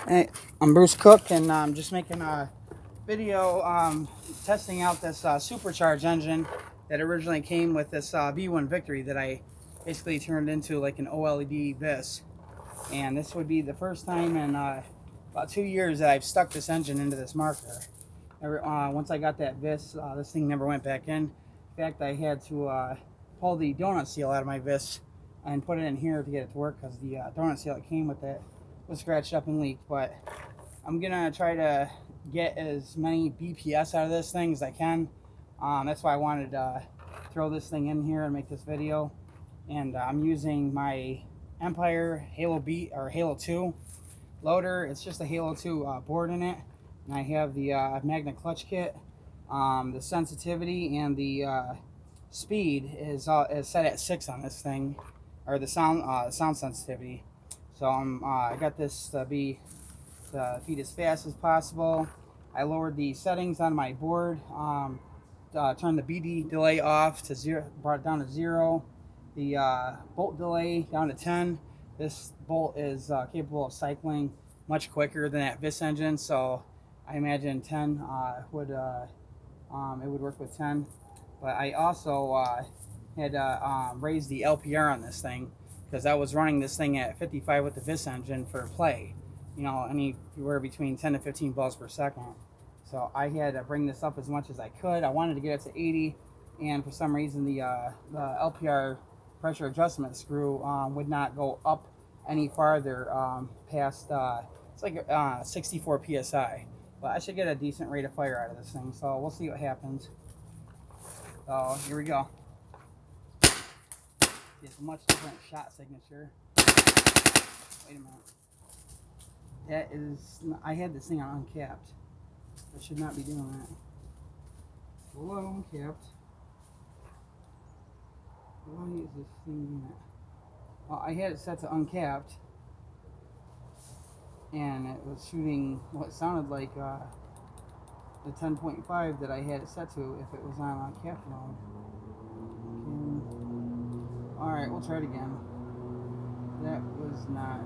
Hey, I'm Bruce Cook, and I'm just making a video testing out this supercharged engine that originally came with this V1 Victory that I basically turned into like an OLED vis. And this would be the first time in about 2 years that I've stuck this engine into this marker. Once I got that vis, this thing never went back in. In fact, I had to pull the donut seal out of my vis and put it in here to get it to work because the donut seal that came with it was scratched up and leaked. But I'm gonna try to get as many BPS out of this thing as I can. That's why I wanted to throw this thing in here and make this video. And I'm using my Empire Halo Beat or Halo 2 loader. It's just a Halo 2 board in it, and I have the magnet clutch kit. The sensitivity and the speed is set at 6 on this thing, or the sound sensitivity. So I got this to be feed as fast as possible. I lowered the settings on my board, turned the BD delay off to 0, brought it down to 0, the bolt delay down to 10. This bolt is capable of cycling much quicker than that vis engine, so I imagine 10 would it would work with 10. But I also had raised the LPR on this thing because I was running this thing at 55 with the vis engine for play, you know, anywhere between 10 to 15 balls per second. So I had to bring this up as much as I could. I wanted to get it to 80, and for some reason the LPR pressure adjustment screw would not go up any farther past it's like 64 psi. But I should get a decent rate of fire out of this thing, so we'll see what happens. So here we go. It's a much different shot signature. Wait a minute. That is, I had this thing on Uncapped. I should not be doing that. Hello, Uncapped. Why is this thing doing that? Well, I had it set to Uncapped, and it was shooting what sounded like the 10.5 that I had it set to if it was on Uncapped mode. Okay. Alright, we'll try it again. That was not...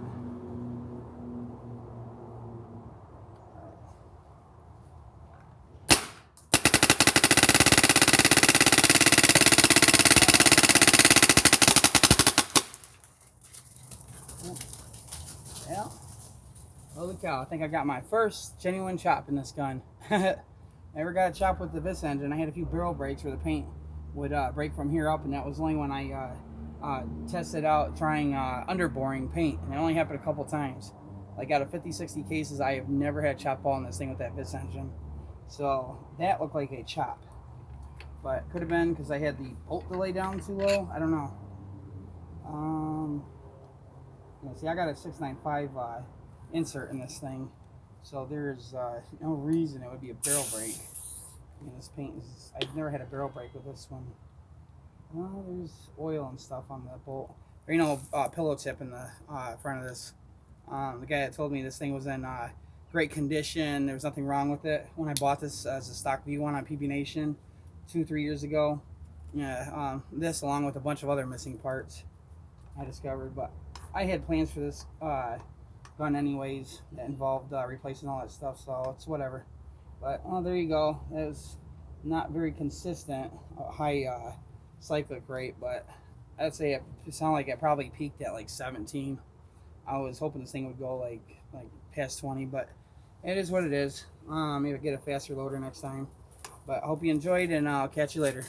Well, holy cow, I think I got my first genuine chop in this gun. Never got a chop with the vis engine. I had a few barrel breaks where the paint would break from here up, and that was only when I tested out trying underboring paint, and it only happened a couple times. Like out of 50-60 cases, I have never had chop ball in this thing with that vis engine. So that looked like a chop, but could have been because I had the bolt delay down too low. I don't know. Yeah, see, I got a 695 insert in this thing, so there's no reason it would be a barrel break. And this paint is, I've never had a barrel break with this one. Well, there's oil and stuff on the bolt. Or, you know, pillow tip in the front of this. The guy that told me this thing was in great condition. There was nothing wrong with it. When I bought this as a stock V1 on PB Nation 2-3 years ago, yeah, this along with a bunch of other missing parts I discovered. But I had plans for this gun anyways that involved replacing all that stuff, so it's whatever. But well, there you go. It was not very consistent, high cyclic rate, but I'd say it sounded like it probably peaked at like 17. I was hoping this thing would go like past 20, but it is what it is. Maybe get a faster loader next time. But I hope you enjoyed, and I'll catch you later.